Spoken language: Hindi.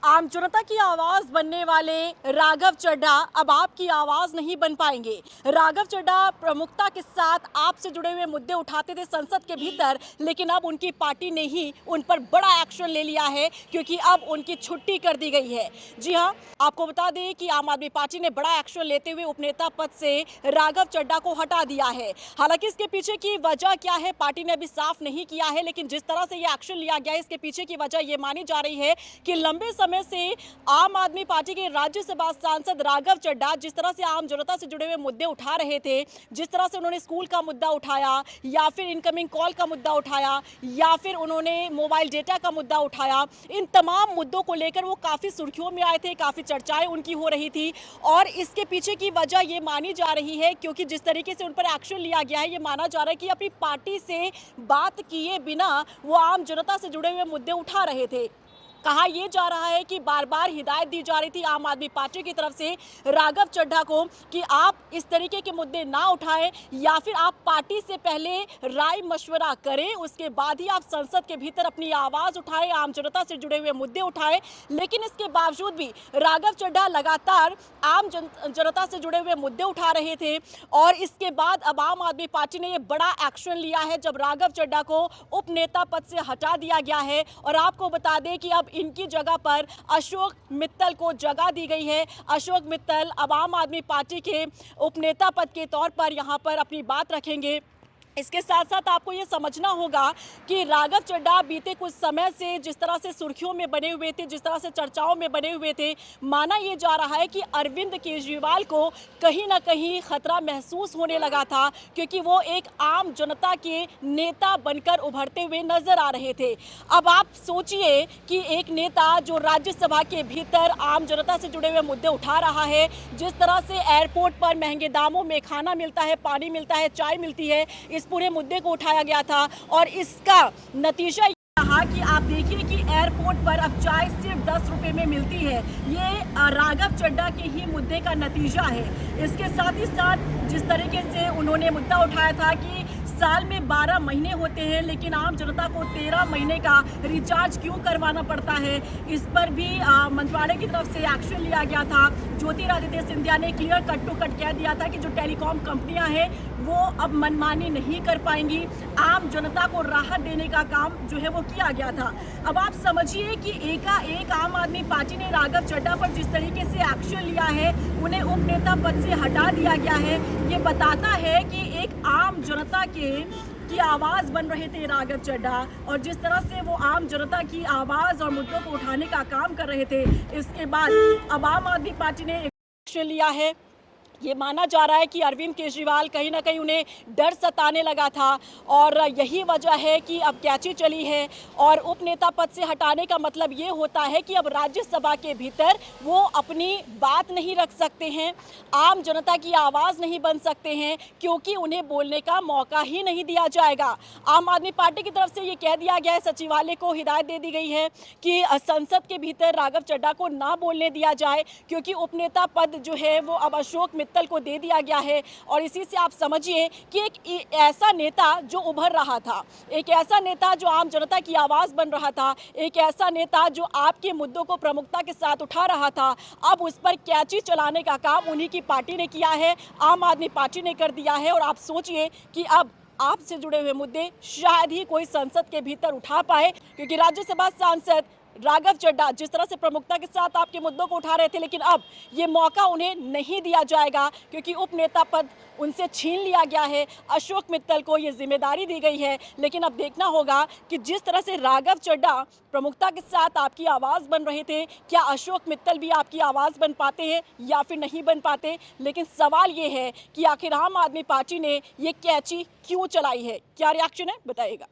आम जनता की आवाज बनने वाले राघव चड्ढा अब आपकी आवाज नहीं बन पाएंगे। राघव चड्ढा प्रमुखता के साथ आपसे जुड़े हुए मुद्दे उठाते थे संसद के भीतर, लेकिन अब उनकी पार्टी ने ही उन पर बड़ा एक्शन ले लिया है क्योंकि अब उनकी छुट्टी कर दी गई है। जी हां, आपको बता दें कि आम आदमी पार्टी ने बड़ा एक्शन लेते हुए उपनेता पद से राघव चड्ढा को हटा दिया है। हालांकि इसके पीछे की वजह क्या है पार्टी ने अभी साफ नहीं किया है, लेकिन जिस तरह से ये एक्शन लिया गया है इसके पीछे की वजह ये मानी जा रही है कि लंबे समय से आम आदमी पार्टी के राज्यसभा सांसद राघव चड्ढा जिस तरह से आम जनता से जुड़े हुए मुद्दे उठा रहे थे, जिस तरह से उन्होंने स्कूल का मुद्दा उठाया या फिर इनकमिंग कॉल का मुद्दा उठाया या फिर उन्होंने मोबाइल डेटा का मुद्दा उठाया, इन तमाम मुद्दों को लेकर वो काफ़ी सुर्खियों में आए थे, काफ़ी चर्चाएं उनकी हो रही थी। और इसके पीछे की वजह ये मानी जा रही है क्योंकि जिस तरीके से उन पर एक्शन लिया गया है, ये माना जा रहा है कि अपनी पार्टी से बात किए बिना वो आम जनता से जुड़े हुए मुद्दे उठा रहे थे। कहा यह जा रहा है कि बार बार हिदायत दी जा रही थी आम आदमी पार्टी की तरफ से राघव चड्ढा को कि आप इस तरीके के मुद्दे ना उठाएं या फिर आप पार्टी से पहले राय मशवरा करें, उसके बाद ही आप संसद के भीतर अपनी आवाज़ उठाएं, आम जनता से जुड़े हुए मुद्दे उठाएं। लेकिन इसके बावजूद भी राघव चड्ढा लगातार आम जनता से जुड़े हुए मुद्दे उठा रहे थे और इसके बाद अब आम आदमी पार्टी ने यह बड़ा एक्शन लिया है जब राघव चड्ढा को उपनेता पद से हटा दिया गया है। और आपको बता दें कि अब इनकी जगह पर अशोक मित्तल को जगह दी गई है। अशोक मित्तल अब आम आदमी पार्टी के उपनेता पद के तौर पर यहां पर अपनी बात रखेंगे। इसके साथ साथ आपको ये समझना होगा कि राघव चड्ढा बीते कुछ समय से जिस तरह से सुर्खियों में बने हुए थे, जिस तरह से चर्चाओं में बने हुए थे, माना ये जा रहा है कि अरविंद केजरीवाल को कहीं ना कहीं खतरा महसूस होने लगा था क्योंकि वो एक आम जनता के नेता बनकर उभरते हुए नजर आ रहे थे। अब आप सोचिए कि एक नेता जो राज्यसभा के भीतर आम जनता से जुड़े हुए मुद्दे उठा रहा है, जिस तरह से एयरपोर्ट पर महंगे दामों में खाना मिलता है, पानी मिलता है, चाय मिलती है, इस पूरे मुद्दे को उठाया गया था और इसका नतीजा कहा कि आप देखिए कि एयरपोर्ट पर अब चाय सिर्फ 10 रुपए में मिलती है। ये राघव चड्ढा के ही मुद्दे का नतीजा है। इसके साथ ही साथ जिस तरीके से उन्होंने मुद्दा उठाया था कि साल में 12 महीने होते हैं लेकिन आम जनता को 13 महीने का रिचार्ज क्यों करवाना पड़ता है, इस पर भी मंत्रालय की तरफ से एक्शन लिया गया था। ज्योतिरादित्य सिंधिया ने क्लियर कट टू कट कह दिया था कि जो टेलीकॉम कंपनियां हैं वो अब मनमानी नहीं कर पाएंगी, आम जनता को राहत देने का काम जो है वो किया गया था। अब आप समझिए कि एकाएक आम आदमी पार्टी ने राघव चड्ढा पर जिस तरीके से एक्शन लिया है, उन्हें उपनेता पद से हटा दिया गया है। ये बताता है कि एक आम जनता की आवाज़ बन रहे थे राघव चड्ढा और जिस तरह से वो आम जनता की आवाज़ और मुद्दों को उठाने का काम कर रहे थे, इसके बाद अब आम आदमी पार्टी ने एक्शन लिया है। ये माना जा रहा है कि अरविंद केजरीवाल कहीं ना कहीं उन्हें डर सताने लगा था और यही वजह है कि अब कैची चली है और उपनेता पद से हटाने का मतलब ये होता है कि अब राज्यसभा के भीतर वो अपनी बात नहीं रख सकते हैं, आम जनता की आवाज़ नहीं बन सकते हैं क्योंकि उन्हें बोलने का मौका ही नहीं दिया जाएगा। आम आदमी पार्टी की तरफ से ये कह दिया गया है, सचिवालय को हिदायत दे दी गई है कि संसद के भीतर राघव चड्ढा को ना बोलने दिया जाए क्योंकि उपनेता पद जो है वो अब अशोक मित्तल को दे दिया गया है। और इसी से आप समझिए कि एक ऐसा नेता जो उभर रहा था, एक ऐसा नेता जो आम जनता की आवाज़ बन रहा था, एक ऐसा नेता जो आपके मुद्दों को प्रमुखता के साथ उठा रहा था, अब उस पर कैची चलाने का काम उन्हीं की पार्टी ने किया है, आम आदमी पार्टी ने कर दिया है। और आप सोचिए कि अब आपसे जुड़े हुए मुद्दे शायद ही कोई संसद के भीतर उठा पाए क्योंकि राज्यसभा सांसद राघव चड्ढा जिस तरह से प्रमुखता के साथ आपके मुद्दों को उठा रहे थे, लेकिन अब ये मौका उन्हें नहीं दिया जाएगा क्योंकि उपनेता पद उनसे छीन लिया गया है। अशोक मित्तल को ये जिम्मेदारी दी गई है। लेकिन अब देखना होगा कि जिस तरह से राघव चड्ढा प्रमुखता के साथ आपकी आवाज़ बन रहे थे, क्या अशोक मित्तल भी आपकी आवाज़ बन पाते हैं या फिर नहीं बन पाते। लेकिन सवाल ये है कि आखिर आम आदमी पार्टी ने ये कैची क्यों चलाई है। क्या रिएक्शन है बताइएगा।